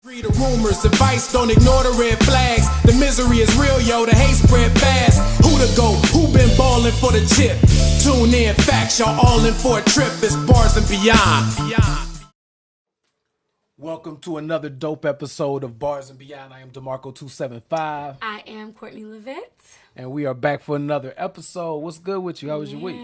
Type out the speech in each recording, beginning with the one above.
Read the rumors, advice, don't ignore the red flags. The misery is real, yo, the hate spread fast. Who to go, who been ballin' for the chip? Tune in, facts, y'all all in for a trip. It's Bars and Beyond. Welcome to another dope episode of Bars and Beyond. I am DeMarco275. I am Courtney Levette. And we are back for another episode. What's good with you? How was your week?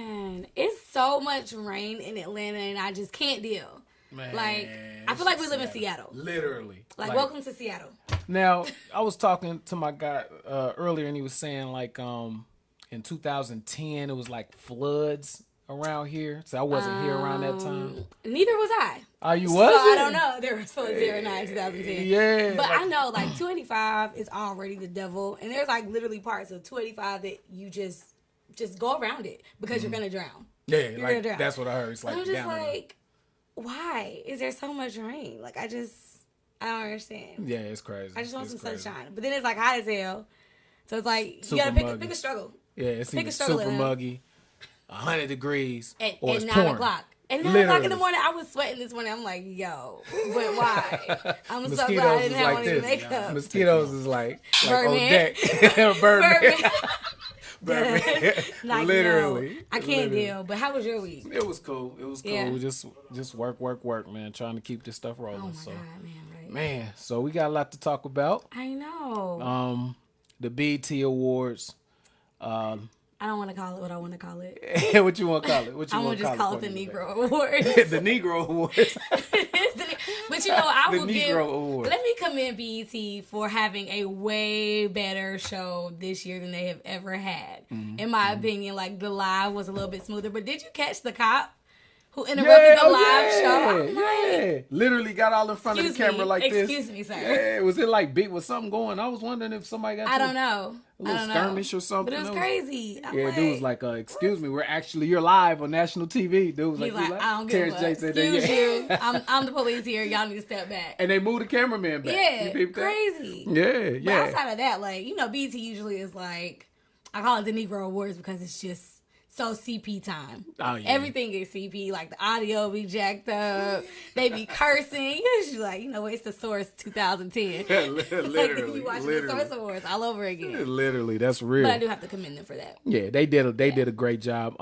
It's so much rain in Atlanta and I just can't deal. Man, like, I feel like we live in Seattle. Literally. Like, welcome to Seattle. Now, I was talking to my guy earlier, and he was saying, like, in 2010, it was, like, floods around here. So I wasn't here around that time. Neither was I. Oh, you so wasn't? I don't know. There was floods there in 2010. Yeah. But I know, like, 285 is already the devil. And there's, like, literally parts of 285 that you just go around it because you're going to drown. Yeah, you're like, gonna drown. That's what I heard. It's like, I'm just down like... Why is there so much rain? Like, I don't understand. Yeah, it's crazy. I just want some sunshine. But then it's like hot as hell. So it's like, super you gotta muggy. pick a struggle. Yeah, it's pick either a struggle super muggy, 100 degrees, or it's 9 pouring. o'clock. At 9 o'clock in the morning, I was sweating this morning. I'm like, yo, but why? I'm so glad I didn't have any makeup. Mosquitoes is like on Birdman. deck. Birdman. Like, Literally. No, I can't deal. But how was your week? It was cool. Yeah. Just work, man. Trying to keep this stuff rolling. Oh my so. God, man, right. Man, so we got a lot to talk about. I know. The BET Awards. I don't want to call it what I want to call it. What you want to call it? I'm going to just call it the Negro Awards. The Negro Awards. But, you know, I will Award. Let me commend BET for having a way better show this year than they have ever had. Mm-hmm. In my opinion, like, the live was a little bit smoother. But did you catch the cop who interrupted the live show? Yeah. Literally got all in front of the camera like this. Excuse me, sir. Yeah, was it like was something going? I was wondering if somebody got I don't know. A little skirmish or something. But it was crazy. Dude was like, excuse me, you're live on national TV. Dude was He's like, I don't give a fuck. Excuse you. I'm the police here. Y'all need to step back. And they moved the cameraman back. Yeah, crazy. Yeah. But outside of that, like, you know, BET usually is like, I call it the Negro Awards because it's just so CP time. Oh, yeah. Everything is CP. Like, the audio be jacked up. They be cursing. Usually, like, you know, it's the Source 2010. Literally. Like, you watching the Source Awards all over again. Literally, that's real. But I do have to commend them for that. Yeah, they did a great job.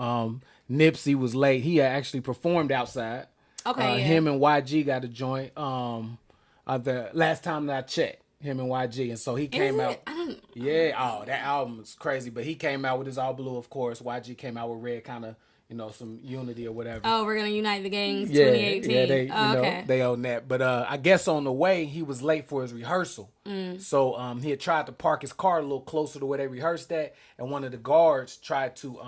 Nipsey was late. He had actually performed outside. Okay, Him and YG got a joint. The last time that I checked, him and YG, and so he came out. Yeah, that album is crazy. But he came out with his All Blue, of course. YG came out with Red, kind of, you know, some unity or whatever. Oh, we're gonna unite the gangs. 2018. Yeah, they own that. But I guess on the way he was late for his rehearsal. So he had tried to park his car a little closer to where they rehearsed at, and one of the guards tried to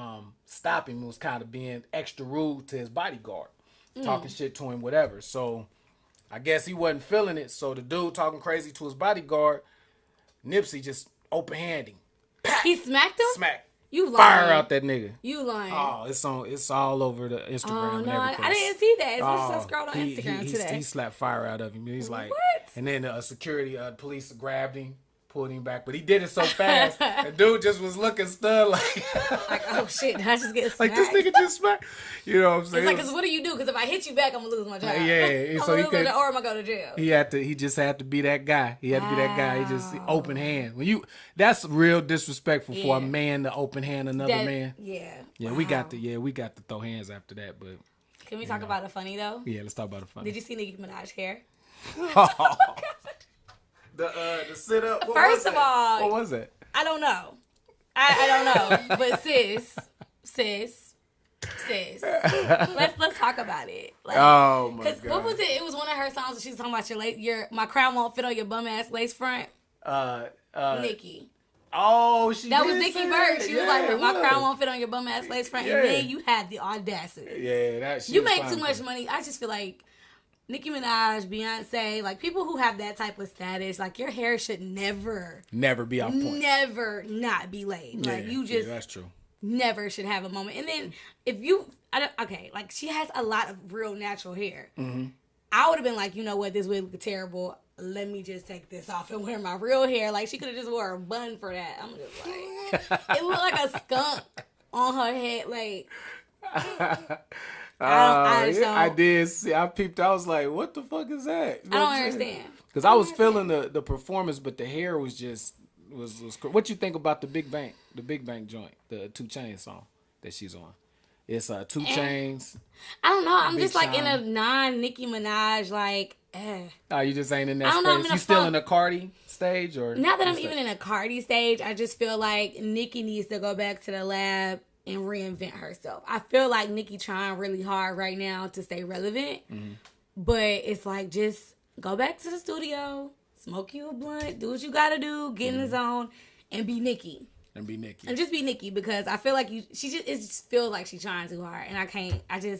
stop him. He was kind of being extra rude to his bodyguard, talking shit to him, whatever. So I guess he wasn't feeling it. So the dude talking crazy to his bodyguard, Nipsey just open-handed him. He smacked him? Smack. You lying. Fire out that nigga. You lying. Oh, it's all over the Instagram and everything. I didn't see that. It's just scrolled on Instagram today. He slapped fire out of him. He's like, what? And then police grabbed him, pulled him back, but he did it so fast. The dude just was looking stunned, like oh shit, did I just get smacked? Like, this nigga just smacked. You know what I'm saying? It's like, because what do you do? Because if I hit you back, I'm gonna lose my job. Yeah, so he could, or am I go to jail? He just had to be that guy. He had to be that guy. He just open hand. That's real disrespectful for a man to open hand another man. Yeah. Yeah, wow. we got to throw hands after that. But can we talk about a funny though? Yeah, let's talk about a funny. Did you see Nicki Minaj hair? Oh. The sit up. First of all, what was it? I don't know. I don't know. But sis. Let's talk about it. Like, oh my god. What was it? It was one of her songs where she was talking about my crown won't fit on your bum ass lace front. Nicki. Oh, that was Nicki Bird. She was like, my crown won't fit on your bum ass lace front. And then you had the audacity. Yeah, that shit. You make too much money. I just feel like Nicki Minaj, Beyonce, like, people who have that type of status, like, your hair should never be on point. Never not be laid. Like, you just that's true. Never should have a moment. And then like, she has a lot of real natural hair. Mm-hmm. I would have been like, you know what, this wig look terrible. Let me just take this off and wear my real hair. Like, she could have just wore a bun for that. I'm just like, it looked like a skunk on her head. Like, I did see. I peeped. I was like, "What the fuck is that?" I don't understand. Because I was feeling the performance, but the hair was just was. What you think about the Big Bang joint, the 2 Chainz song that she's on? It's 2 Chainz. I don't know. I'm Big just like Sean. in a non-Nicki Minaj like. Oh, you just ain't in that I don't know, I'm space. in a You still funk. in the Cardi stage, or Not that I'm what's even in a Cardi stage. I just feel like Nicki needs to go back to the lab and reinvent herself. I feel like Nicki trying really hard right now to stay relevant, but it's like just go back to the studio, smoke you a blunt, do what you gotta do, get in the zone, and be Nicki. And be Nicki. And just be Nicki, because I feel like it just feels like she's trying too hard, and I can't. You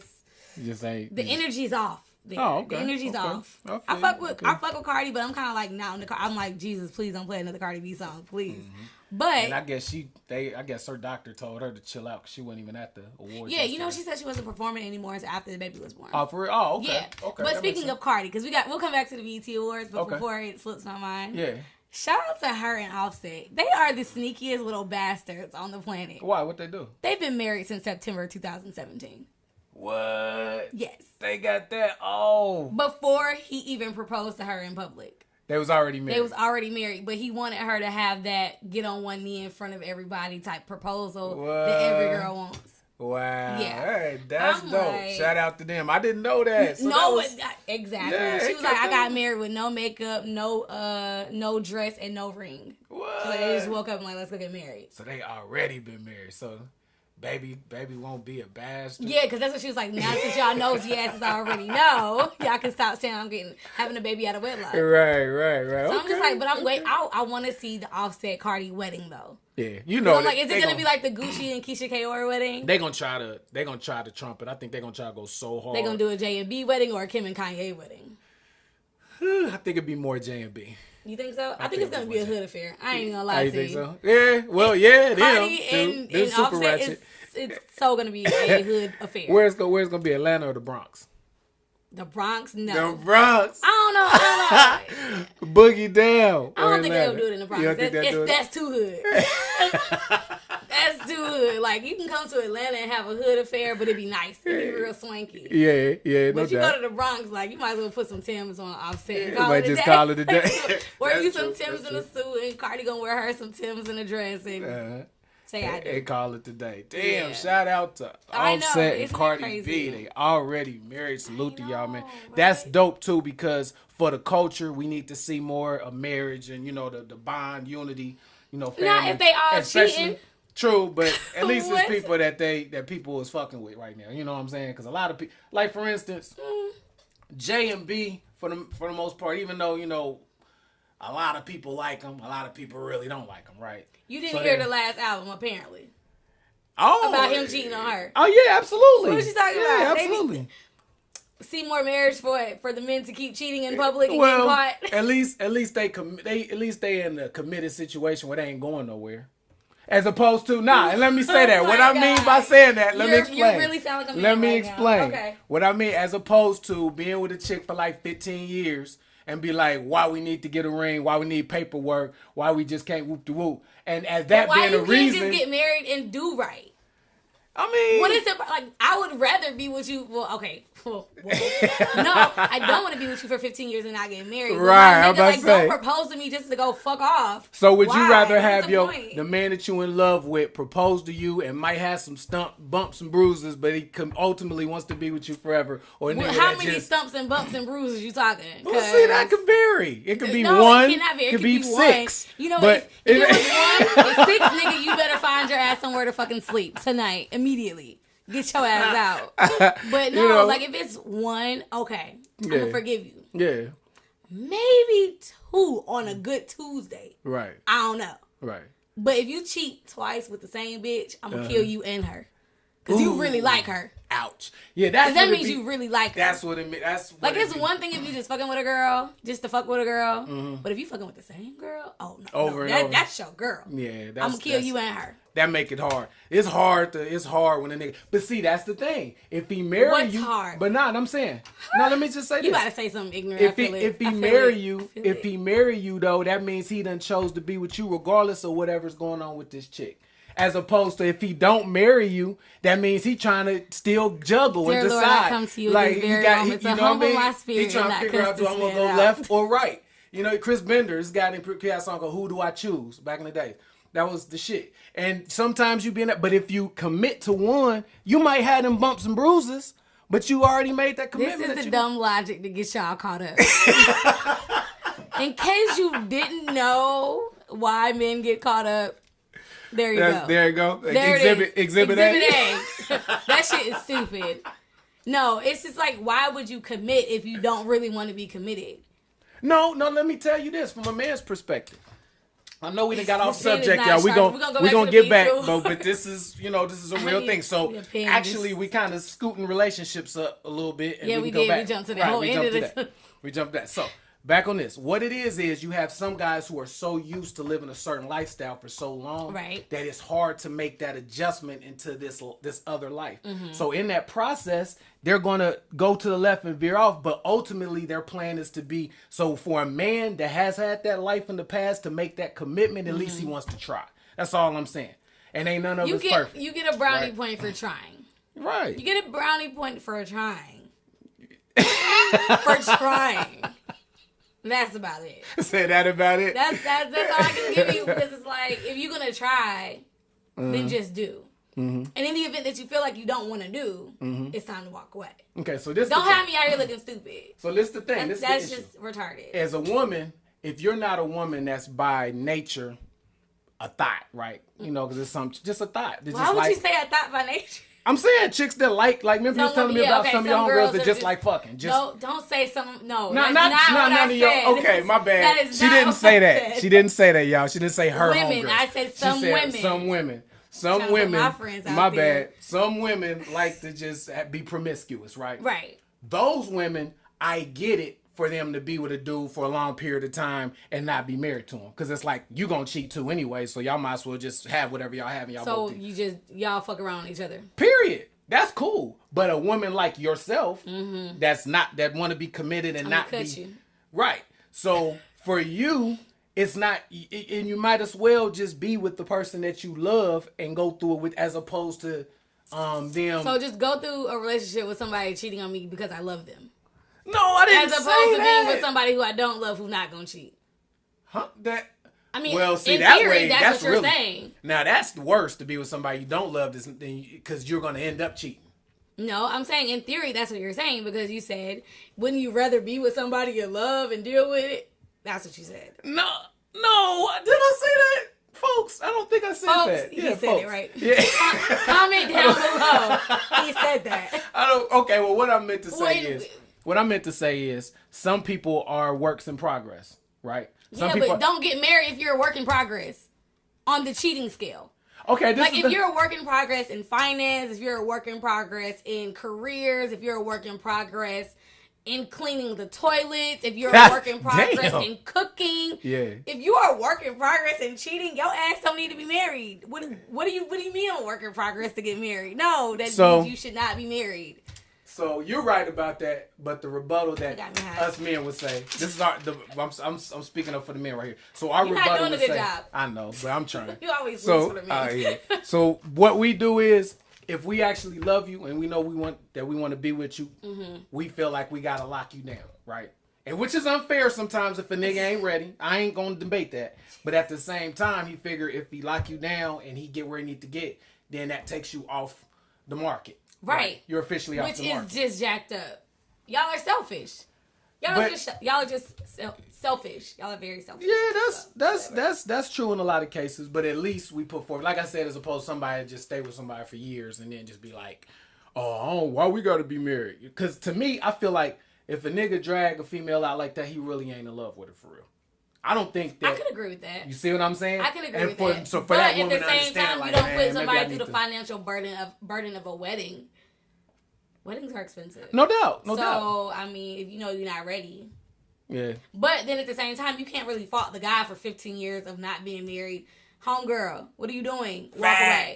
just ain't. The energy's off. There. Oh, okay. The energy's Okay. off. I I feel fuck you. with Okay. I fuck with Cardi, but I'm kind of like not in the car. I'm like, Jesus, please don't play another Cardi B song, please. But And I guess her doctor told her to chill out because she wasn't even at the awards. yeah, you know, yesterday. she said she wasn't performing anymore until after the baby was born. Oh, for real? Oh, okay. Yeah. Okay. But that speaking makes of Cardi, because we'll come back to the BET Awards, but Okay. before it slips my mind. sense. Shout out to her and Offset. They are the sneakiest little bastards on the planet. Why? What they do? They've been married since September 2017. What? Yes. They got that. Oh, Before he even proposed to her in public. they was already married. They was already married, but he wanted her to have that get on one knee in front of everybody type proposal that every girl wants. Wow. Yeah. Hey, that's I'm dope. like- Shout out to them. I didn't know that. So No, that was, exactly. Yeah, She it was like, I kept got them- married with no makeup, no dress, and no ring. what? So like, they just woke up and like, let's go get married. So they already been married. So baby won't be a bastard. Yeah, because that's what she was like. Now since y'all knows yes, I already know. Y'all can stop saying I'm having a baby out of wedlock. Right. So I'm just like, but I'm waiting. I want to see the Offset Cardi wedding though. Yeah, you know. I'm like, is they it gonna gon- be like the Gucci and Keisha Kaur wedding? They gonna try to trump it. I think they're gonna try to go so hard. They gonna do a J&B wedding or a Kim and Kanye wedding? I think it'd be more J&B. You think so? I think think it's gonna it be a was. hood affair. I ain't gonna lie Oh, to you you. think so? Yeah. Well, yeah. Cardi Them and super Offset ratchet. it's so gonna be a hood affair. Where's gonna be Atlanta or the Bronx? The Bronx? No. The Bronx. I don't know. Boogie down. I don't think they'll do it in the Bronx. You don't think they'll do it? That's too hood. That's too hood. Like, you can come to Atlanta and have a hood affair, but it'd be nice. It'd be real swanky. Yeah, no But you doubt. go to the Bronx, like, you might as well put some Timbs on Offset. And You call might it a just day. call it a day. Wear you That's some true, Timbs that's in a suit, and Cardi gonna wear her some Timbs in a dress, and say I And do. call it today. Damn, Yeah. shout out to I know, Offset and isn't it Cardi crazy? B. They already married. Salute to y'all, man. know, That's right? dope too, because for the culture, we need to see more of marriage and, the bond, unity, family. Not if they all Especially- cheating. True, but at least it's What? people that people is fucking with right now. You know what I'm saying? Because a lot of people, like for instance, J and B for the most part, even though a lot of people like them, a lot of people really don't like them, right? You didn't So hear then- the last album, apparently. Oh, About him cheating on her. Oh yeah, absolutely. What was she talking Yeah, about? They absolutely. See more marriage for the men to keep cheating in public and Well, getting caught. at least they in a committed situation where they ain't going nowhere. As opposed to and let me say that. Oh What my I mean God. by saying that, let me explain. You really sound like a man Let me right now. explain. Okay. What I mean, as opposed to being with a chick for like 15 years and be like, why we need to get a ring, why we need paperwork, why we just can't whoop de whoop. And as that Why being you a can't reason, just get married and do right? I mean, What is it like? I would rather be with you. Well, okay. Well, no, I don't want to be with you for 15 years and not get married. But Right, my I'm nigga, about like, to say. don't propose to me just to go fuck off. So would you Why? rather What's have the point? the man that you in love with propose to you and might have some bumps and bruises, but he ultimately wants to be with you forever, or a nigga How that many just, stumps and bumps and bruises you talking? Well, see, that 'Cause- could vary. It could be No, one. it cannot vary. It could could be be six. one. You know, but if it was 1 or 6, nigga, you better find your ass somewhere to fucking sleep tonight, immediately. Get your ass out. But no, You know. like if it's 1, okay, I'm Yeah. gonna forgive you. Yeah. Maybe 2 on a good Tuesday. Right. I don't know. Right. But if you cheat twice with the same bitch, I'm gonna kill you and her. Because you really like her. Ouch. Yeah, that's Because that what it means be. you really like her. That's what it means. That's what Like, it it's be. one thing if you just fucking with a girl, just to fuck with a girl. But if you fucking with the same girl, oh no. Over no, and that, over. that's your girl. Yeah, that's I'm gonna kill you and her. That make it hard. It's hard when a nigga. But see, that's the thing. If he marry What's you, hard? But I'm saying. No, let me just say You this. gotta say something ignorant. If I feel if he I feel marry it. you, I feel if it. he marry you though, that means he done chose to be with you regardless of whatever's going on with this chick. As opposed to if he don't marry you, that means he trying to still juggle Dear and Lord, decide. I come to you in like this he very got, moment he, to you know what I humble mean? my spirit He trying and to not figure out cuss do I this want to man go out. left or right. You know, Chris Bender, this guy named he had a song called "Who Do I Choose" back in the day. That was the shit. And sometimes you be in that, but if you commit to one, you might have them bumps and bruises, but you already made that commitment. This is the dumb logic to get y'all caught up. In case you didn't know why men get caught up, there you go. There you go. There Exhibit A. That shit is stupid. No, it's just like, why would you commit if you don't really want to be committed? No, let me tell you this from a man's perspective. I know we done got off subject, y'all. We gonna get back, but this is a real thing. So actually, we kind of scooting relationships up a little bit. And we did. We jumped to the whole end of this. We jumped that. So back on this. What it is you have some guys who are so used to living a certain lifestyle for so long, right, that it's hard to make that adjustment into this other life. Mm-hmm. So in that process, they're gonna go to the left and veer off, but ultimately their plan is to be, so for a man that has had that life in the past to make that commitment, at least he wants to try. That's all I'm saying. And ain't none of it's perfect. You get a brownie point for trying. Right. You get a brownie point for trying. For trying. That's about it. Say that about it? That's all I can give you, because it's like, if you're gonna try, then just do. Mm-hmm. And in the event that you feel like you don't want to do, it's time to walk away. Okay, so this don't have me out here looking stupid. So this the thing. That's just retarded. As a woman, if you're not a woman that's by nature a thought, right? You know, because it's just a thought. Why would you say a thought by nature? I'm saying chicks that remember you was telling me about some of your homegirls that just like fucking. No, don't say some. No, not none of your. Okay, my bad. She didn't say that. She didn't say that, y'all. She didn't say her women. homegirls. I said some women. Some women. Some women. My bad. Some women like to just be promiscuous, right? Right. Those women, I get it for them to be with a dude for a long period of time and not be married to him, because it's like you gonna cheat too anyway, so y'all might as well just have whatever y'all have and y'all. So y'all fuck around each other. Period. That's cool. But a woman like yourself, that want to be committed and not be you. Right. So for you, it's not, and you might as well just be with the person that you love and go through it with, as opposed to them. So just go through a relationship with somebody cheating on me because I love them. No, I didn't say that. As opposed to being with somebody who I don't love, who's not gonna cheat. Huh? I mean, well, see, in that theory, way, that's what you're saying. Now, that's the worst, to be with somebody you don't love, because you're going to end up cheating. No, I'm saying in theory, that's what you're saying, because you said, wouldn't you rather be with somebody you love and deal with it? That's what you said. No, did I say that? Folks, I don't think I said that. He said it right. Yeah. Comment down below. He said that. Okay, well, what I meant to say is, some people are works in progress, right? But don't get married if you're a work in progress on the cheating scale. Okay, if you're a work in progress in finance, if you're a work in progress in careers, if you're a work in progress in cleaning the toilets, if you're a work in progress in cooking, if you are a work in progress in cheating, your ass don't need to be married. What do you mean I'm a work in progress to get married? No, that means you should not be married. So you're right about that, but the rebuttal that us men would say, this is I'm speaking up for the men right here. So our rebuttal would say, job. I know, but I'm trying. You always lose for the men. So what we do is, if we actually love you and we know we want to be with you, we feel like we gotta lock you down, right? And which is unfair sometimes if a nigga ain't ready. I ain't gonna debate that. But at the same time, he figure if he lock you down and he get where he need to get, then that takes you off the market. Right. You're officially off the market. Which is just jacked up. Y'all are selfish. Y'all are just selfish. Y'all are very selfish. Yeah, that's true in a lot of cases. But at least we put forward, like I said, as opposed to somebody just stay with somebody for years and then just be like, why we gotta be married? Because to me, I feel like if a nigga drag a female out like that, he really ain't in love with her for real. I don't think that. I could agree with that. You see what I'm saying? I could agree with that. So for that woman to understand, time, you don't put somebody through the financial burden of a wedding. Weddings are expensive. No doubt. So, I mean, if you know you're not ready. Yeah. But then at the same time, you can't really fault the guy for 15 years of not being married. Homegirl, what are you doing? Walk away.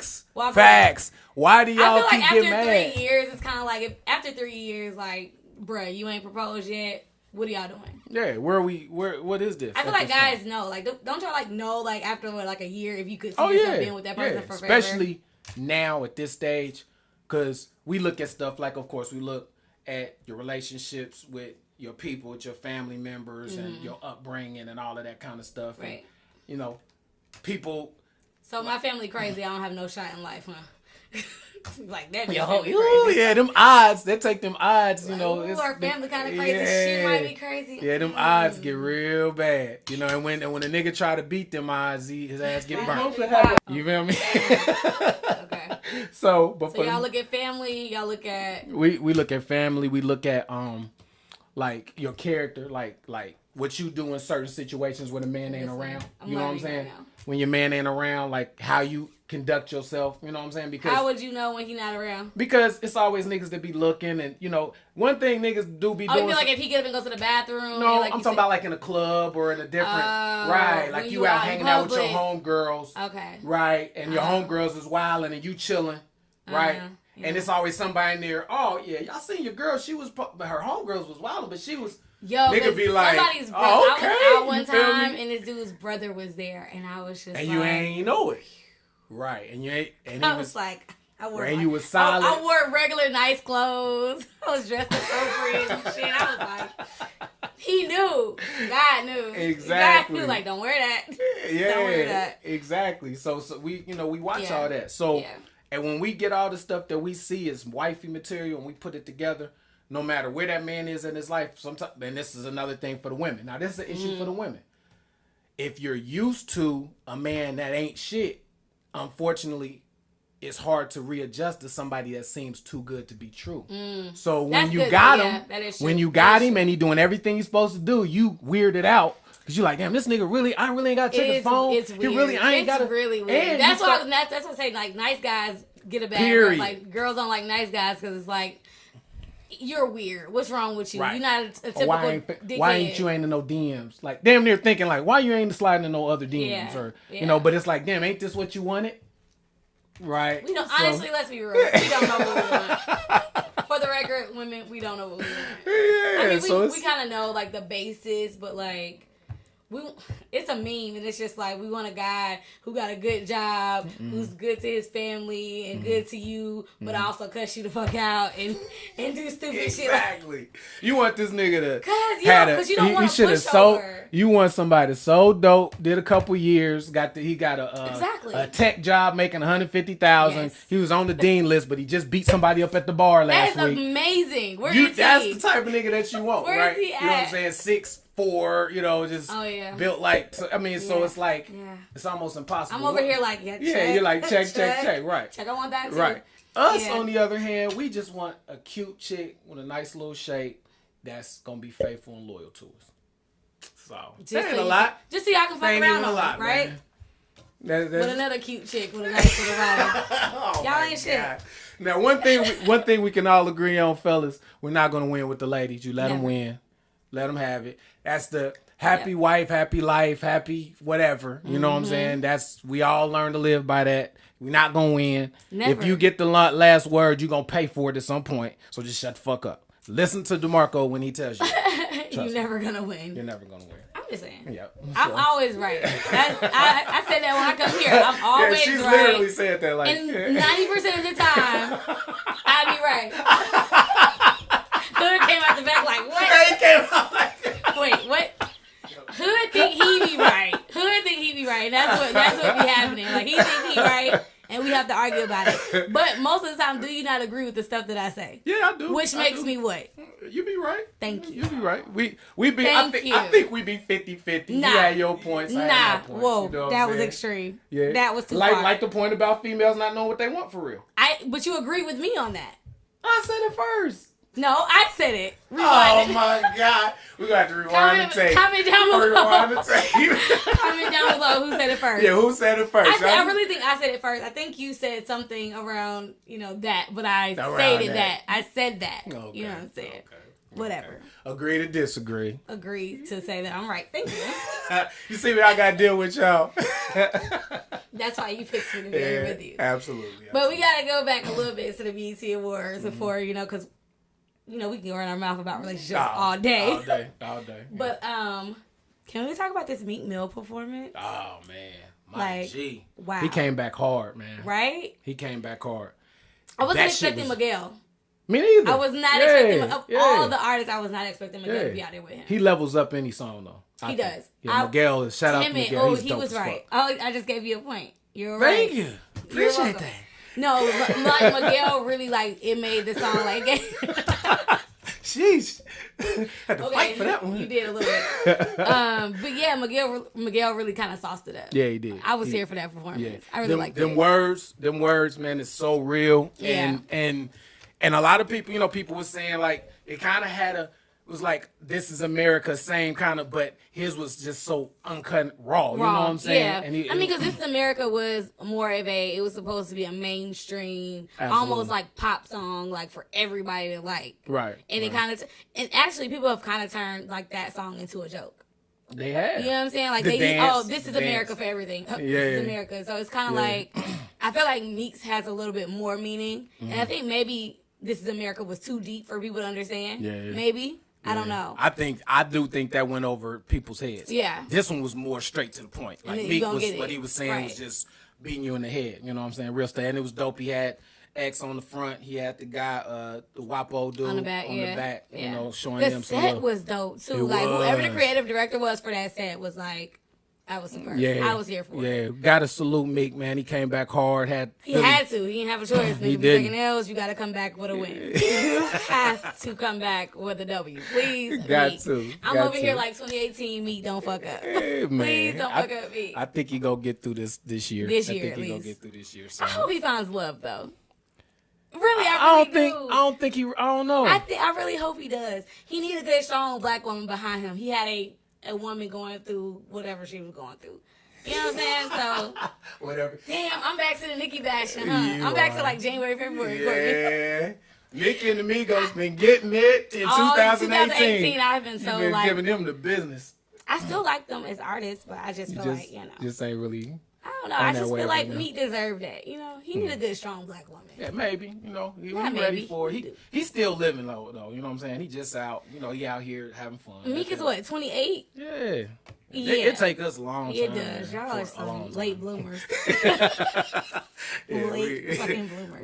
Facts. Why do y'all keep getting mad? After 3 years, it's kind of like, after 3 years, like, bruh, you ain't proposed yet. What are y'all doing? Yeah, what is this? I feel like guys know. Like, don't y'all, like, know, like, after, like, a year, if you could see yourself being with that person for forever? Especially now at this stage, because we look at stuff like, of course, we look at your relationships with your people, with your family members and your upbringing and all of that kind of stuff. Right. And, people. So my family crazy. I don't have no shot in life, huh? Like that. Yeah, them odds. They take them odds. Like, our family kind of crazy. Yeah, Shit might be crazy. Yeah, them odds get real bad. And when a nigga try to beat them odds, his ass get burnt. You feel me? Okay. So y'all look at family. Y'all look at. We look at family. We look at like your character, like what you do in certain situations when a man ain't around. You know what I'm saying? Right, when your man ain't around, like how you conduct yourself. You know what I'm saying? Because how would you know when he not around? Because it's always niggas that be looking, and one thing niggas do be doing. Oh, you mean like if he get up and goes to the bathroom? No, I'm talking about like in a club or in a different right. Like you out hanging out with your homegirls. Okay. Right, and your homegirls is wilding and you chilling. Right. Yeah. And it's always somebody in there. Oh yeah, y'all seen your girl? She was, but her homegirls was wilding, but she was. Yo, nigga be like, somebody's brother. Oh, okay. I was out one time, and this dude's brother was there, and I was just and you ain't know it, right? And you ain't. And I was like, I wore. And you was solid. I wore regular nice clothes. I was dressed appropriate and shit. I was like, he knew. God knew. Exactly. God knew. Like, don't wear that. Yeah. Don't wear that. Exactly. So we, we watch all that. So, and when we get all the stuff that we see as wifey material and we put it together. No matter where that man is in his life, sometimes, and this is another thing for the women. Now, this is an issue for the women. If you're used to a man that ain't shit, unfortunately, it's hard to readjust to somebody that seems too good to be true. So when you got him, and he doing everything he's supposed to do, you weirded out. Cause you like, damn, this nigga really, I really ain't got to check his phone. It's weird. It's really weird. That's why I say, like, nice guys get a bad rep. Like, girls don't like nice guys because it's like, you're weird. What's wrong with you? Right. You're not a typical dickhead. Why ain't you ain't in no DMs? Like, damn near thinking like, why you ain't sliding in no other DMs? Or but it's like, damn, ain't this what you wanted? Right. We don't, honestly, let's be real. We don't know what we want. For the record, women, we don't know what we want. Yeah. I mean, we kind of know like the basis, but like it's a meme, and it's just like we want a guy who got a good job, who's good to his family and good to you, but also cuss you the fuck out and do stupid shit. Exactly. You want this nigga to because you don't want to push over. You want somebody so dope, did a couple years, he got a tech job making $150,000. Yes. He was on the dean list, but he just beat somebody up at the bar last week. That's amazing. Where is he? That's the type of nigga that you want, Where right? Is he at? You know what I'm saying? 6'4", just built like. So, I mean, so it's like it's almost impossible. I'm over here like check, you're like check, right? Check. I want that too. Right. Us on the other hand, we just want a cute chick with a nice little shape that's gonna be faithful and loyal to us. So that ain't a lot. Just so y'all can fuck around on it, right? With another cute chick with a nice little body. Y'all ain't shit. Now, one thing we can all agree on, fellas, we're not gonna win with the ladies. You let them win. Let them have it. That's the happy wife, happy life, happy whatever. You know what I'm saying? We all learn to live by that. We're not going to win. Never. If you get the last word, you're going to pay for it at some point. So just shut the fuck up. Listen to DeMarco when he tells you. You're never going to win. You're never going to win. I'm just saying. Yep. I'm always right. I said that when I come here. I'm always she's right. She's literally said that like. And 90% of the time, I be right. Hood came out the back like, what? He came out like that. Wait, what? Hood think he be right. Hood think he be right. That's what be happening. Like, he think he right, and we have to argue about it. But most of the time, do you not agree with the stuff that I say? Yeah, I do. Which makes me what? You be right. Thank you. You be right. We be. I think we be 50-50. Nah. You had your points. I had my points. Whoa, you know that was extreme. Yeah, that was too far. Like the point about females not knowing what they want for real. But you agree with me on that. I said it first. No, I said it. Rewind my God. We're going to have to rewind the tape. Comment down below. Rewind the tape. Comment down below who said it first. Yeah, who said it first? I really think I said it first. I think you said something around, that, but I stated that. I said that. Okay. You know what I'm saying? Okay. Whatever. Agree to disagree. Agree to say that I'm right. Thank you. You see what I got to deal with, y'all. That's why you picked me to be here with you. Absolutely. But we got to go back a little bit to the BET Awards before, because we can run our mouth about relationships all day. All day. But can we talk about this Meek Mill performance? Oh man, my G. Wow. He came back hard, man. Right? He came back hard. I wasn't expecting Miguel. Me neither. I was not expecting all the artists. I was not expecting Miguel to be out there with him. He levels up any song though. He does. Yeah, Miguel is shout out to Miguel. Oh, He's he dope was as right. fuck. Oh, I just gave you a point. You're right. Thank you. Appreciate that. No, like Miguel really like it made the song like. Sheesh. Had to fight for that one. You did a little bit. But yeah, Miguel really kind of sauced it up. Yeah, he did. I was here for that performance. Yeah. I really liked them it. Them words, man, is so real. Yeah. And a lot of people, people were saying like it kind of it was like This Is America, same kind of, but his was just so uncut raw. You know what I'm saying? Yeah. And because This Is America was more of it was supposed to be a mainstream, Absolutely. almost like pop song, like for everybody to like. Right. And it kind of, and actually people have kind of turned like that song into a joke. They have. You know what I'm saying? Like This Is America for everything. This is America. So it's kind of like, I feel like Meeks has a little bit more meaning. Mm-hmm. And I think maybe This Is America was too deep for people to understand. Yeah. Maybe. I don't know. I do think that went over people's heads. Yeah. This one was more straight to the point. Like Meek what he was saying was just beating you in the head. You know what I'm saying? Real stuff. And it was dope. He had X on the front. He had the guy, the Wapo dude on the back. Showing him some love. The set was dope too. Whoever the creative director was for that set was like, I was superb. Yeah, I was here for it. Yeah, gotta salute Meek, man. He came back hard. He had to. He didn't have a choice. He did. Taking L's, you gotta come back with a win. You have to come back with a W. Please, got to. I'm over here like 2018. Meek, don't fuck up. Hey, please don't fuck up, Meek. I think he gonna get through this year. This year, I think he gonna get through this year. So. I hope he finds love though. Really, I don't know. I really hope he does. He needs a good, strong black woman behind him. He had a woman going through whatever she was going through. You know what I'm saying? So whatever. Damn, I'm back to the Nicki bashing, huh? I'm back to like January, February. Yeah. Nicki and the Migos been getting it in 2018. I've been so been giving them the business. I still like them as artists, but I just feel like, just ain't really. I don't know. I just feel like Meek deserved that. He need a good, strong black woman. Yeah, maybe. He ready for it. He's still living though. You know what I'm saying? He just out. He out here having fun. Meek is what, 28? Yeah. It take us a long time. It does. Y'all are some late bloomers. Fucking bloomers.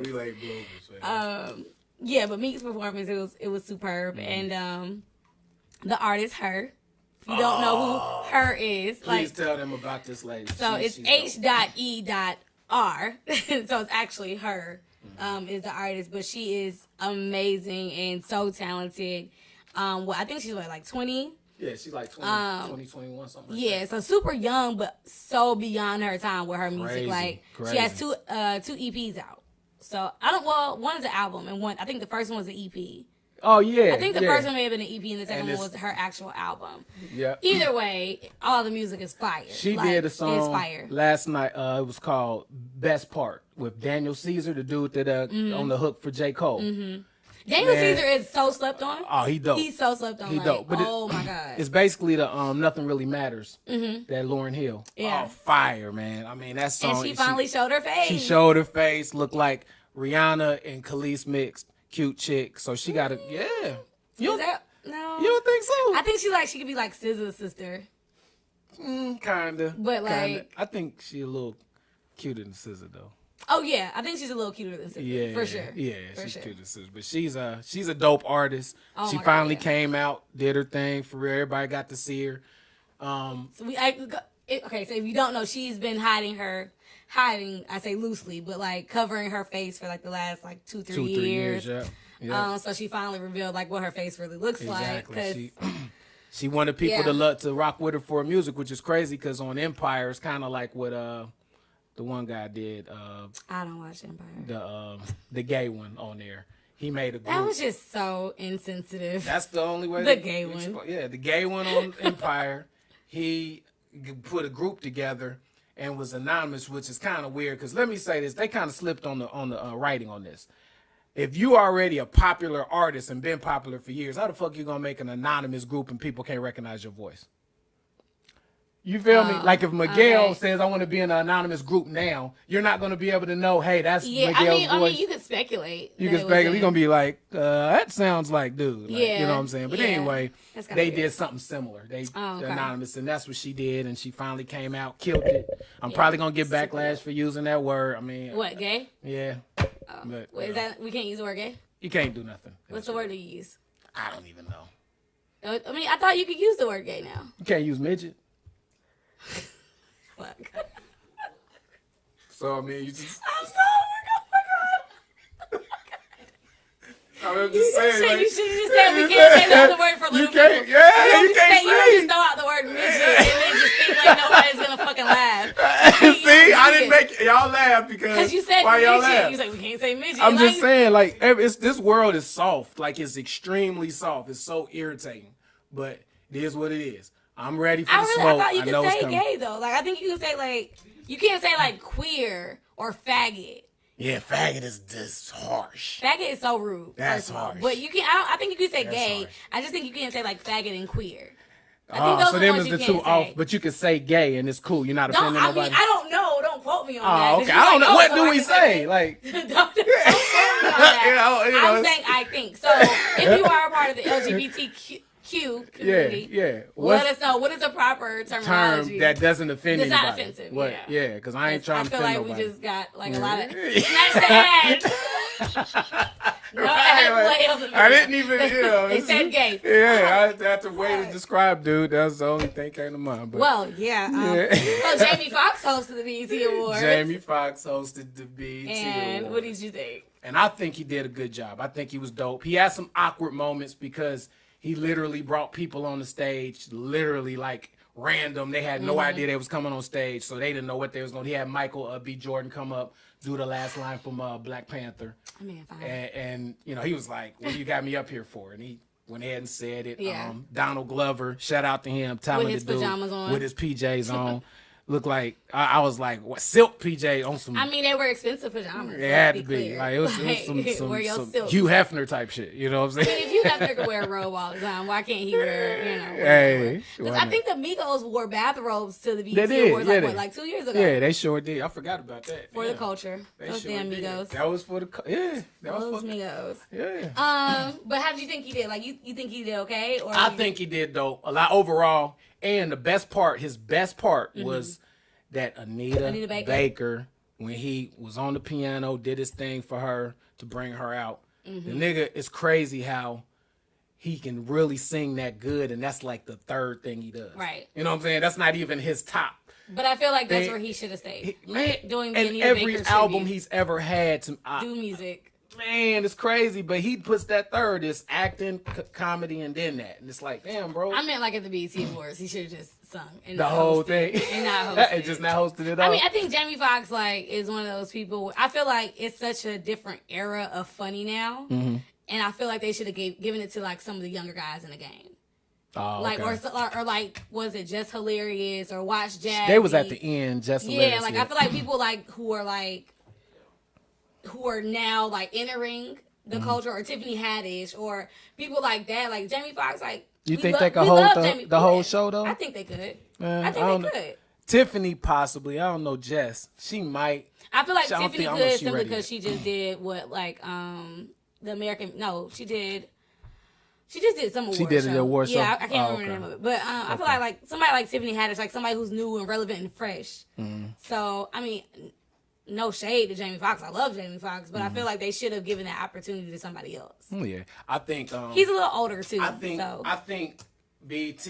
We late bloomers. Yeah, but Meek's performance, it was superb, and the artist Her. If you don't know who Her is, please tell them about this lady. So it's H.E.R. So it's actually Her is the artist, but she is amazing and so talented. I think she's like 20. Yeah, she's like 20, 21, something like that. So super young, but so beyond her time with her music. Crazy. She has two EPs out. So one is an album, and I think the first one was an EP. Oh yeah. I think the first one may have been an EP, and the second one was her actual album. Yeah. Either way, all the music is fire. She did a song last night. It was called "Best Part" with Daniel Caesar, the dude that on the hook for J. Cole. Mm-hmm. Daniel Caesar is so slept on. Oh, he dope. He's so slept on. He dope. But oh my god. It's basically the Nothing Really Matters. Mm-hmm. That Lauryn Hill. Yeah. Oh, fire, man. I mean that song. And she finally showed her face. She showed her face. Looked like Rihanna and Khalees mixed. Cute chick. So she got no. You don't think so? I think she could be like SZA's sister. Kinda. But like, I think she a little cuter than SZA though. Oh yeah, I think she's a little cuter than SZA. Yeah, for sure. Yeah, she's cuter than SZA. But she's a dope artist. She finally came out, did her thing for real. Everybody got to see her. So so if you don't know, she's been hiding. I say loosely, but like covering her face for like the last like 2-3 years. Yeah. So she finally revealed like what her face really looks like. She wanted people to rock with her for her music, which is crazy because on Empire it's kind of like what the one guy did. I don't watch Empire. The gay one on there. He made a group. That was just so insensitive. That's the only way. The gay one. Yeah, the gay one on Empire. He put a group together and was anonymous, which is kind of weird because let me say this: they kind of slipped on the writing on this. If you already a popular artist and been popular for years, how the fuck you gonna make an anonymous group and people can't recognize your voice? You feel me? Like if Miguel says, I want to be in an anonymous group now, you're not going to be able to know, hey, that's Miguel's voice. I mean, you could speculate. You can speculate. You're going to be like, that sounds like dude. Like, you know what I'm saying? But anyway, they did something similar. They anonymous, and that's what she did, and she finally came out, killed it. I'm probably going to get backlash for using that word. I mean. What, gay? Yeah. Is that, we can't use the word gay? He can't do nothing. What's the word to use? I don't even know. I mean, I thought you could use the word gay now. You can't use midget. Fuck. So I mean, you just. I'm so I'm just saying. You should have just said we can't say the other word for little people. You can't say. You don't just throw out the word midget and then just think like nobody's gonna fucking laugh. See, I didn't make y'all laugh because you said why y'all midget. laugh? You said we can't say midget. I'm just saying, like, this world is soft. Like, it's extremely soft. It's so irritating, but it is what it is. I'm ready for the smoke. I thought you I know could it's say coming. gay though. Like I think you can say like you can't say like queer or faggot. Yeah, faggot is just harsh. Faggot is so rude. That's first of all. harsh. But you can. I think you can say That's gay. harsh. I just think you can't say like faggot and queer. I think those so are them ones is you the can't two say. off, but you can say gay and it's cool. You're not offending I nobody. mean, I don't know. Don't quote me on that. Oh, okay. I don't know. What do we say? Like, don't quote me on that. you know, I'm saying I think. So if you are a part of the LGBTQ community, yeah. let us know what is a proper terminology term that doesn't offend that's anybody. not offensive. What? Yeah, because I ain't trying to offend I nobody. feel like we just got like a lot of snatch the ads. No ad play on the video. I didn't even, They said gay. Yeah, I had to way to describe, dude. That's the only thing came to mind. But Well, yeah. So Jamie Foxx hosted the BET Awards. Jamie Foxx hosted the BET And Awards. what did you think? And I think he did a good job. I think he was dope. He had some awkward moments because he literally brought people on the stage, literally like random. They had no idea they was coming on stage, so they didn't know what they was going to. He had Michael B. Jordan come up, do the last line from Black Panther. I mean, fine. And you know, he was like, what you got me up here for? And he went ahead and said it. Yeah. Donald Glover, shout out to him, talented his dude, pajamas on. with his PJs on. Looked like I was like, what, silk PJ on some. I mean, they were expensive pajamas. It had to be clear. like it was Wear your some silk. Hugh Hefner type shit. You know what I'm I saying? mean, if you have to wear a robe all the time, why can't he wear, Hey, Because I think the Migos wore bathrobes to the BET They did, Awards yeah, like 2 years ago. Yeah, they sure did. I forgot about that. For the culture. They Those sure damn did. Migos. That was for the that was Those for Migos. yeah. But how did you think he did? Like, you think he did okay? Or I think he did dope a lot overall. And the best part, his best part was that Anita Baker, when he was on the piano, did his thing for her to bring her out. The nigga is crazy how he can really sing that good, and that's like the third thing he does. Right. You know what I'm saying? That's not even his top. But I feel like that's where he should have stayed. Man, Doing the and Anita every Baker album tribute. he's ever had to Do music. man, it's crazy, but he puts that third. It's acting, comedy, and then that, and it's like, damn, bro. I meant like at the BET Awards, he should have just sung and the not whole hosted, thing, and not hosted. and just not hosted it all. I mean, I think Jamie Foxx like is one of those people. I feel like it's such a different era of funny now, and I feel like they should have given it to like some of the younger guys in the game. Oh, Like okay. or like was it Just Hilarious or Watch Jazz? They was at the end, just yeah. Like I feel like people who are now like entering the culture, or Tiffany Haddish, or people like that, like Jamie Foxx. Like You we think love- they could we hold love the Jamie- whole yeah. show though? I think they could. Man, I think don't they know. could. Tiffany possibly. I don't know. Jess, she might. I feel like I don't Tiffany think- I don't know if could she simply ready because yet. she just did what the American. No, she did. She just did some award show. She did the award show? Yeah, I can't Oh, remember the okay. name of it. But I feel like somebody like Tiffany Haddish, like somebody who's new and relevant and fresh. Mm-hmm. So, I mean, no shade to Jamie Foxx. I love Jamie Foxx, but I Mm-hmm. feel like they should have given that opportunity to somebody else. Yeah, I think He's a little older, too. I think BET,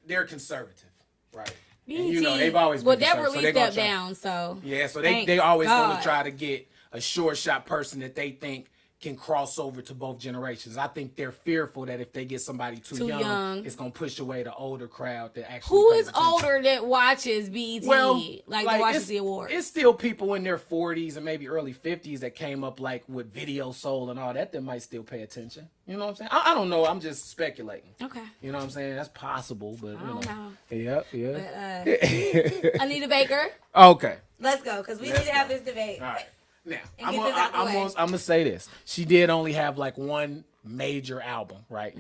they're conservative, right? And, you know, they've always been Well, Deborah conservative, so Lee they're gonna stepped try- down, so. Yeah, so thank they always want God. to try to get a short shot person that they think can cross over to both generations. I think they're fearful that if they get somebody too young, it's gonna push away the older crowd that actually. Who pays is attention. older that watches BET? That watches it's, the awards? It's still people in their 40s and maybe early 50s that came up like with Video Soul and all that might still pay attention. You know what I'm saying? I don't know. I'm just speculating. Okay. You know what I'm saying? That's possible, but I don't know. Yeah. But, Anita Baker, Okay. let's go because we need to have this debate. All right. Now, And I'm get this out the way. gonna say this. She did only have like one major album, right?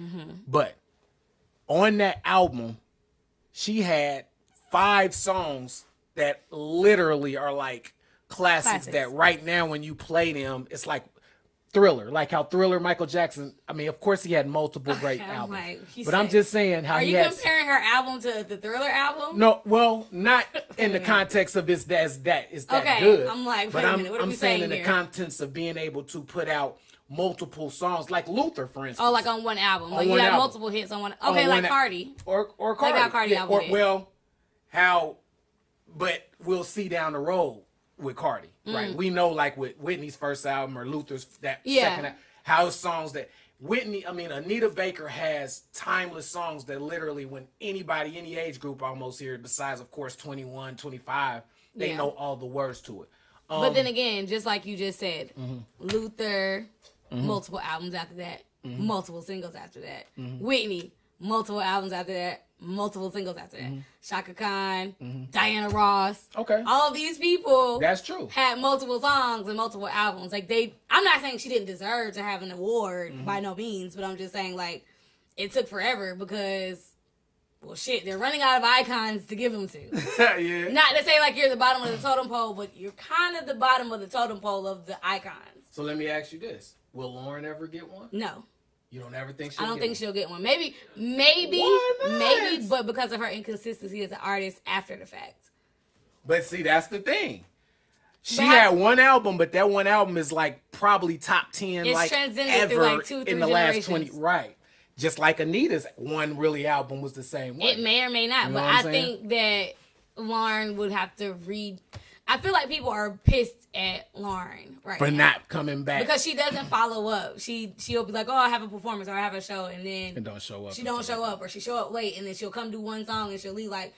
But on that album, she had 5 songs that literally are like classics. That right now when you play them, it's like Thriller, like how Thriller, Michael Jackson. I mean, of course he had multiple great albums, but I'm just saying how Are he you has. comparing her album to the Thriller album? No, well, not in the context of it's that Okay, good. I'm like, but wait a minute, what are I'm we saying saying in the here? contents of being able to put out multiple songs, like Luther, for instance. Oh, like on one album. Like you one have album. multiple hits on one. Okay, like Cardi. Or Cardi. Like how Cardi album did. Well, how, but we'll see down the road with Cardi, right? We know, like with Whitney's first album or Luther's second album, how songs that Anita Baker has timeless songs that literally, when anybody, any age group almost here, besides, of course, 21, 25, they know all the words to it. But then again, just like you just said, Luther, multiple albums after that, multiple singles after that. Whitney, multiple albums after that, multiple singles after that. Shaka Khan, Diana Ross. Okay. All of these people. That's true. Had multiple songs and multiple albums. Like I'm not saying she didn't deserve to have an award by no means, but I'm just saying like it took forever because, well, shit, they're running out of icons to give them to. Yeah. Not to say like you're the bottom of the totem pole, but you're kind of the bottom of the totem pole of the icons. So let me ask you this. Will Lauryn ever get one? No. You don't ever think she'll I don't get think one? she'll get one. Maybe, but because of her inconsistency as an artist after the fact. But see, that's the thing. She had one album, but that one album is like probably top 10 it's like transcended ever through like 2-3 in the generations. last 20. Right. Just like Anita's one really album was the same way. It may or may not, You know but what I'm I saying? think that Lauryn would have to read. I feel like people are pissed at Lauryn for now. not coming back Because she doesn't follow up. She'll be like, oh, I have a performance or I have a show, and then don't show up. She don't show up, or she show up late, and then she'll come do one song and she'll leave like,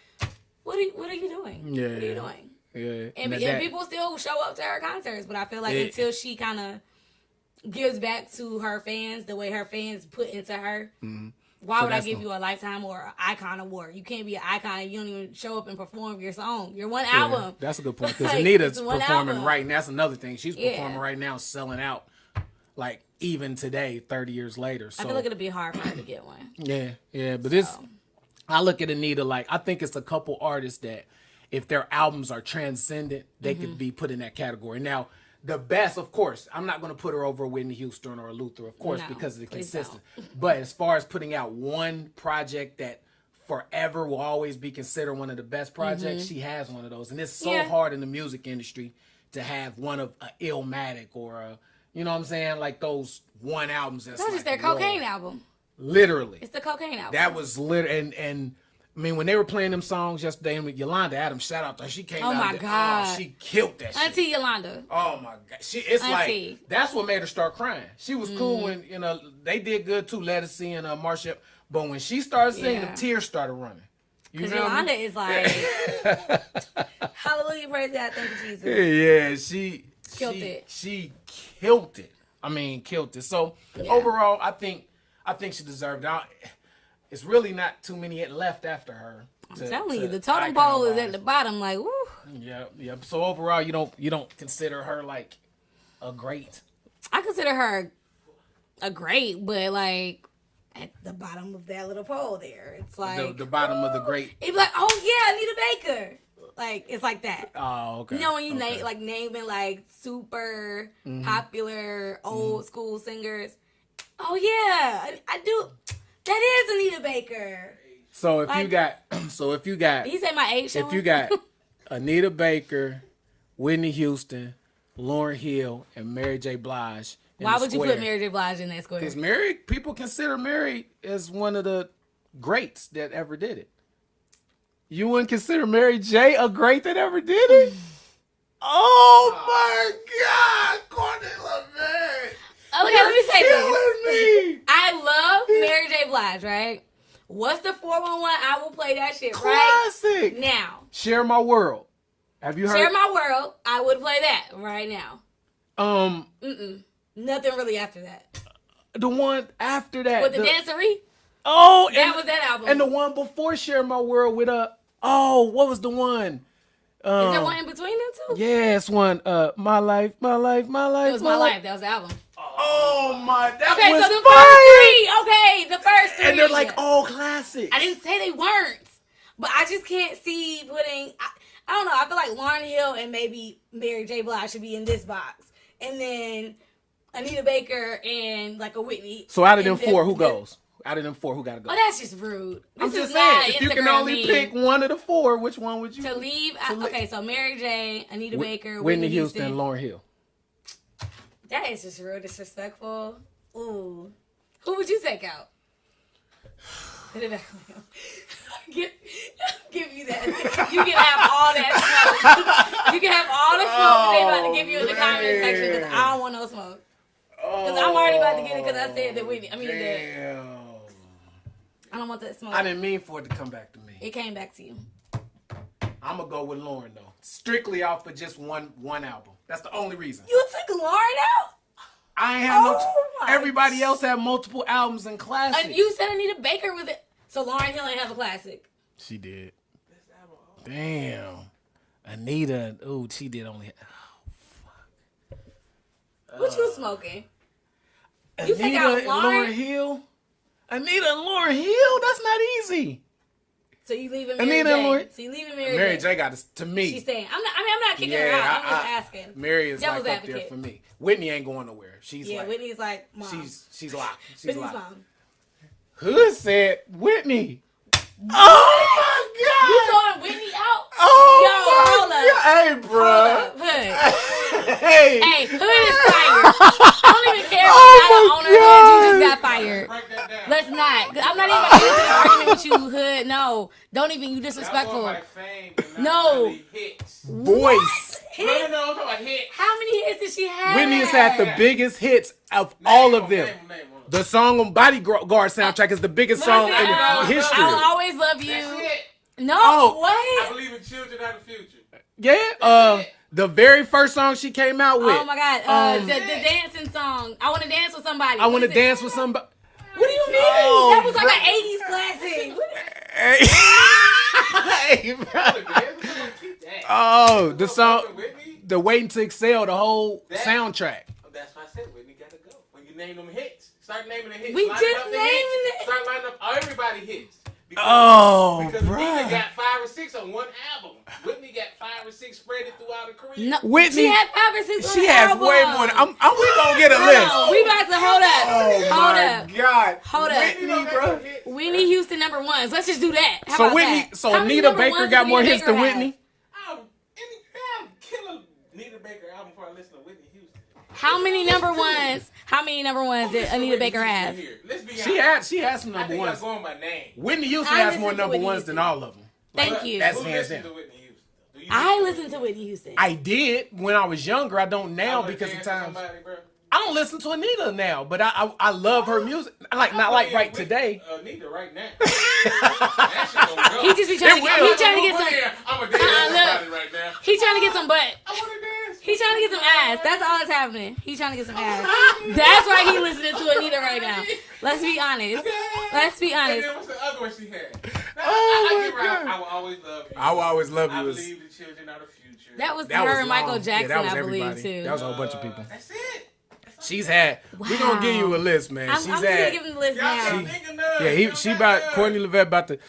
what are you doing? Yeah. What are you doing? Yeah. And people still show up to her concerts, but I feel like until she kind of gives back to her fans the way her fans put into her, why would I give you a Lifetime or an Icon award? You can't be an icon if you don't even show up and perform your song. Your one album. That's a good point. Because Like, Anita's it's one performing album. right now. That's another thing. She's performing right now, selling out. Like even today, 30 years later. So I feel like it'll be hard for her to get one. Yeah. But I look at Anita like, I think it's a couple artists that if their albums are transcendent, they could be put in that category. Now, the best, of course, I'm not going to put her over Whitney Houston or Luther, of course, because of the consistency. But as far as putting out one project that forever will always be considered one of the best projects, she has one of those. And it's so hard in the music industry to have one of a Illmatic or a, you know what I'm saying? Like those one albums. That's Just their cocaine album. Literally. It's the cocaine album. That was literally, and I mean, when they were playing them songs yesterday, and with Yolanda Adams, shout out to her. She came out. Oh my God. She killed that shit. Auntie Yolanda. Oh my God. It's Auntie. like, that's what made her start crying. She was cool when, they did good too, Lettucey and Marsha. But when she started singing, the tears started running. Because Yolanda is like, hallelujah, praise God, thank you, Jesus. Yeah, she Killed it. She killed it. I mean, killed it. So overall, I think she deserved it. It's really not too many left after her. I'm telling you, the totem pole is at the bottom. Like, woo. Yeah. So overall, you don't consider her like a great. I consider her a great, but like at the bottom of that little pole there, it's like the bottom of the great. It'd be like, oh yeah, Anita Baker. Like it's like that. Oh, okay. You know when you naming like super popular old school singers. Oh yeah, I do. That is Anita Baker. So if you got, He said my age. If you got Anita Baker, Whitney Houston, Lauryn Hill, and Mary J. Blige. Why would you put Mary J. Blige in that square? Because people consider Mary as one of the greats that ever did it. You wouldn't consider Mary J. a great that ever did it? Oh my God, Courtney LaVette. Okay, let me say this. I love Mary J. Blige, right? What's the 411? I will play that shit, Classic. right now. Share My World. Have you heard? Share My World. I would play that right now. Nothing really after that. The one after that. With the dancery? Oh, that was that album. And the one before Share My World with what was the one? Is there one in between them two? Yes, one. My Life, My Life, My Life. It was My Life. That was the album. Oh my, that okay, was so the fire. the first three. And they're like all classics. I didn't say they weren't, but I just can't see putting. I don't know. I feel like Lauryn Hill and maybe Mary J. Blige should be in this box, and then Anita Baker and like a Whitney. So out of them four, who goes? Out of them four, who got to go? Oh, that's just rude. I'm just saying, if you can only pick one of the four, which one would you? To leave. Okay, so Mary J., Anita Baker, Whitney Houston, and Lauryn Hill. That is just real disrespectful. Ooh. Who would you take out? Put it back on him. Give you that. You can have all that smoke. You can have all the smoke that they about to give you in the comment section because I don't want no smoke. Because I'm already about to get it because I said that Whitney. Damn. I don't want that smoke. I didn't mean for it to come back to me. It came back to you. I'm gonna go with Lauryn though. Strictly off of just one album. That's the only reason. You took Lauryn out? I ain't have my everybody else had multiple albums and classics. You said Anita Baker was it. So Lauryn Hill ain't have a classic. She did. Damn. Anita, ooh, she did only. Oh, fuck. What you smoking? Anita take out and Lauryn? Lauryn Hill? Anita and Lauryn Hill? That's not easy. So you leaving Mary Anita J. and Lauryn? So you leaving Mary J. Mary J got to me. She's staying. I'm not kicking her out. I'm just asking. Mary is Devil's like advocate. up there for me. Whitney ain't going nowhere. She's like, Whitney's like mom. She's locked. She's Whitney's locked. mom. Hood said Whitney. Oh my God! You throwing Whitney out? Oh Yo, hold up. Hey, bro. Hood. Hey. Hey, Hood is fired. I don't even care if Oh you're not my the owner. Hood, you just got God. fired. Break that down. Let's not. I'm not even going to get into this argument with you, Hood. No. Don't even. You disrespectful. Y'all going by fame and not No. really hits. Voice. No, I'm talking about hits. How many hits did she have? Whitney has had the biggest hits of all of them. Name 'em. The song on Bodyguard soundtrack is the biggest song in history. I'll always love you. That's it. No, Oh. I what? believe in children are the future. Yeah, the very first song she came out with. Oh my God. The dancing song. I want to dance with somebody. I want to What is it? dance with somebody. What do you mean? Oh, That was like bro. an 80s classic. Hey, bro. Oh, the song, the Waiting to Excel, the whole soundtrack. That's why I said Whitney gotta go. When you name them hits, start naming the hits. We Line just up the naming hits. it. Start lining up everybody hits. Because Bro. Anita got 5 or 6 on one album. Whitney got 5 or 6 spread it throughout her career. No, Whitney, she had 5 or 6 on she the has album. way more. We gonna get a list. We about to hold up. Oh hold my up. God. Hold up. Whitney, bro. Whitney Houston number ones. Let's just do that. How So about Whitney, that? so How many Anita number Baker ones got does more Anita hits Baker than have? Whitney. I'll kill a Anita Baker album before I listen to Whitney Houston. How many number ones? How many number ones did Anita Baker have? Let's be honest. She has some I number think y'all ones. going by name. Whitney Houston I has listen more to number Whitney ones than Houston. all of them. Thank you. That's Who hands listens down. to Whitney Houston? Do you I to listen to Whitney Houston. I did when I was younger. I don't now wanna because of dance with times. somebody, bro. I don't listen to Anita now, but I love her music. Not like right today. Anita right now. That shit gonna go. He just be trying to get. He trying to get some. I'm a dance with look. somebody right now. He trying to get some butt. I wanna dance. He's trying to get some ass. That's all that's happening. He's trying to get some ass. That's why he listening to Anita right now. Let's be honest. Let's be And honest. then what's the other one she had? Now, Oh I my give her. God. I will always love you. I will always love you. I as- believe the children are the future. That was That her was and Michael long. Jackson, Yeah, that was I believe, everybody. too. That was a whole bunch of people. That's it. She's had. We're gonna give you a list, man. I'm She's just had. gonna give him the list Y'all now. can't think of none. Yeah, You she got about none. Courtney Levette about to.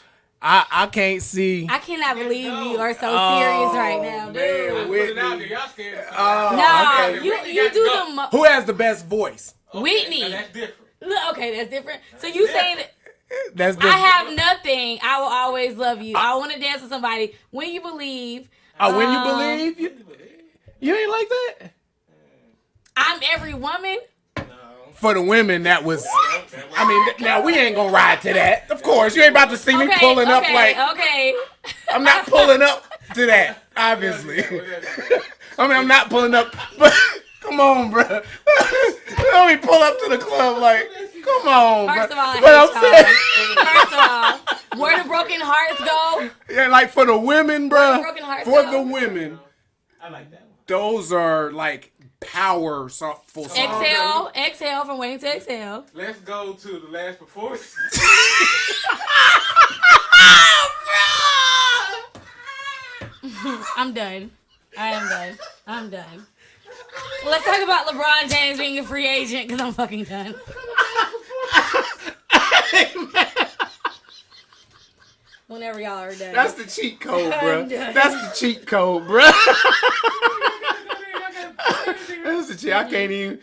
I can't see. I cannot believe you are so Oh, serious right now, man, dude. I put it out Whitney. there. Y'all scared. Oh, No, okay. you Whitney you got do to go. the mo- Who has the best voice? Whitney. Now, that's different. Look, okay, that's different. So you saying that That's I different. have nothing. I will always love you. I want to dance with somebody. When you believe. Oh, when you believe, you ain't like that. I'm every woman. For the women, that was. I mean, now we ain't gonna ride to that. Of course, you ain't about to see me pulling up like. Okay. I'm not pulling up to that. Obviously, I mean, I'm not pulling up. But come on, bro. Let me pull up to the club like. Come on, First bro. of all, I But hate I'm saying, First of all, where the broken hearts go? yeah, like for the women, bro. Broken hearts For go. the women, I like that one. those are like powerful songs. Exhale from Waiting to Exhale. Let's go to the last performance. I'm done. I'm done. Let's talk about LeBron James being a free agent because I'm fucking done. Whenever y'all are done. That's the cheat code, bro. I'm done. That's the cheat code, bro. That's the cheat. I can't even.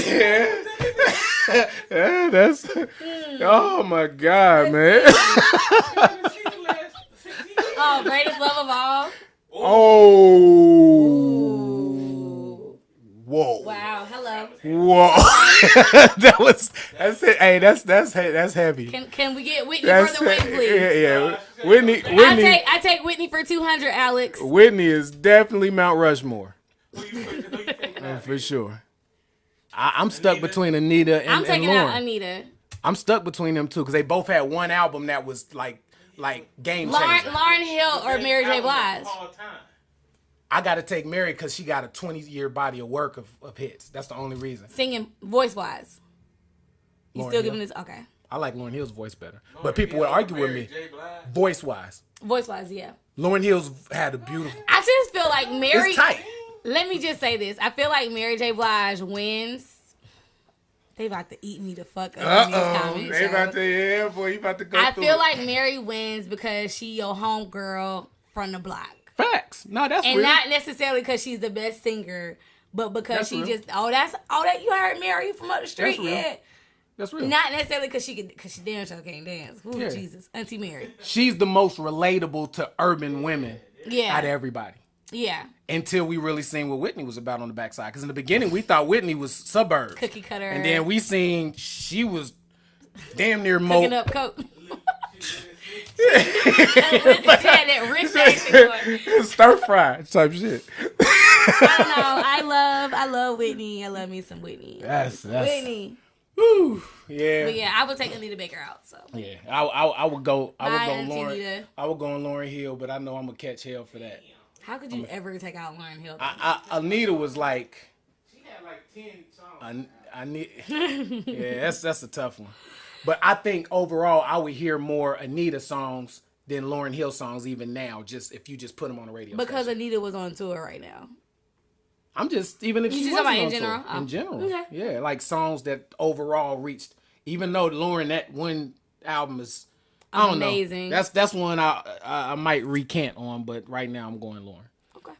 Yeah. Yeah, that's. Oh my God, man. Oh, greatest love of all. Oh. Ooh. Whoa. Whoa, that's it. Hey, that's heavy. Can we get Whitney for the win, please? Yeah. Whitney. I take Whitney for 200, Alex. Whitney is definitely Mount Rushmore. For sure. I'm stuck between Anita and I'm taking Lauryn. out Anita. I'm stuck between them two because they both had one album that was like game changer. Lauryn Hill or Mary J. Blige. I gotta take Mary because she got a 20-year body of work of hits. That's the only reason. Singing voice wise. You Lauryn still Hill. giving this? Okay. I like Lauryn Hill's voice better, but people would argue with me. Voice wise, Yeah. Lauryn Hill's had a beautiful. I just feel like Mary. It's tight. Let me just say this. I feel like Mary J. Blige wins. They about to eat me the fuck up in these comments. They about to, yeah, boy, you about to go I through feel it. like Mary wins because she your homegirl from the block. Facts. No, that's And real. not necessarily because she's the best singer, but because That's she real. just that you heard Mary from up the street, That's real. yeah. That's real. Not necessarily because she damn sure can't dance. Ooh, Yeah. Jesus, Auntie Mary. She's the most relatable to urban women Yeah, out of everybody. yeah. Until we really seen what Whitney was about on the backside. Because in the beginning, we thought Whitney was suburbs. Cookie cutter. And then we seen she was damn near more. Cooking up coke. She had that rich ass going. Stir fry type shit. I don't know. I love Whitney. I love me some Whitney. That's Whitney. Whew, yeah. But yeah, I would take Anita Baker out. So Yeah. I would go Bye, Auntie Lauryn. Anita. I would go on Lauryn Hill, but I know I'm gonna catch hell for that. how could you ever take out Lauryn Hill? Anita was like She had like 10 songs. I need. Yeah, that's a tough one. But I think overall, I would hear more Anita songs than Lauryn Hill songs even now. Just if you just put them on the radio. Because station. Anita was on tour right now. I'm just even if You she just wasn't talking on about in tour, general? Oh. in general, Okay. yeah, like songs that overall reached. Even though Lauryn, that one album is, I don't Amazing. know. That's one I might recant on, but right now I'm going Lauryn. Okay.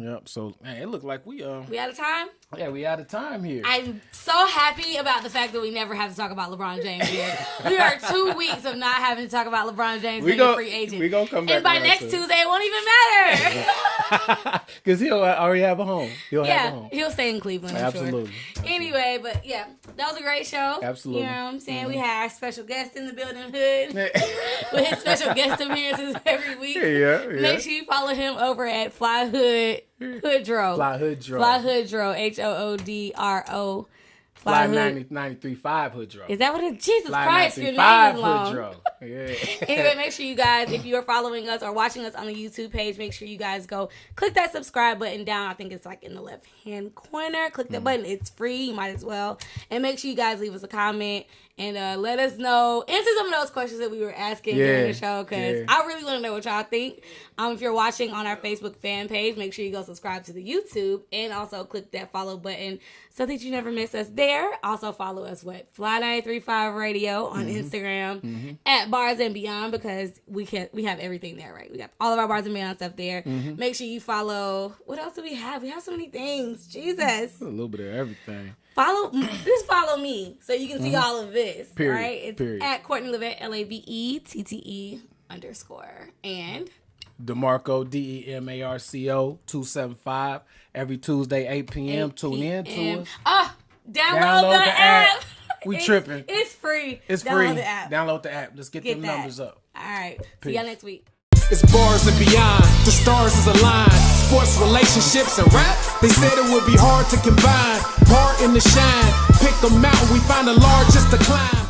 Yep. So man, it looked like we We out of time? we out of time here. I'm so happy about the fact that we never have to talk about LeBron James here. We are 2 weeks of not having to talk about LeBron James being a free agent. We gonna come back. And by to that next soon. Tuesday, it won't even matter. Because he'll already have a home. He'll have a Yeah, home. he'll stay in Cleveland, I'm Absolutely. sure. Anyway, but yeah, that was a great show. Absolutely. You know what I'm saying? We had our special guest in the building, Hood, with his special guest appearances every week. Yeah. Make sure you follow him over at Fly Hood, Hoodro. Fly Hoodro. Fly Hoodro, Hoodro. Fly Hood. 93.5 Hoodro. Is that what it is? Jesus Fly Christ, your name 95 is long. Hoodro. Yeah. Anyway, make sure you guys, if you are following us or watching us on the YouTube page, make sure you guys go click that subscribe button down. I think it's like in the left hand corner. Click that button. It's free. You might as well. And make sure you guys leave us a comment and let us know. Answer some of those questions that we were asking during the show because I really want to know what y'all think. If you're watching on our Facebook fan page, make sure you go subscribe to the YouTube and also click that follow button so that you never miss us there. Also follow us with Fly935 Radio on Instagram at Bars and Beyond because we have everything there, right? We got all of our Bars and Beyond stuff there. Make sure you follow. What else do we have? We have so many things. Jesus. A little bit of everything. Just follow me so you can see all of this. Period. Right? It's Period. at Courtney Levette, LAVETTE_. And DeMarco, DEMARCO 275 every Tuesday 8 p.m. Tune in to us. Download the app. We tripping. It's free. It's Download free. the app. Download the app. Let's get them that. numbers up. All right. See y'all next week. It's bars and beyond, the stars is aligned. Sports, relationships, and rap. They said it would be hard to combine. Part in the shine, pick them out, we find the largest to climb.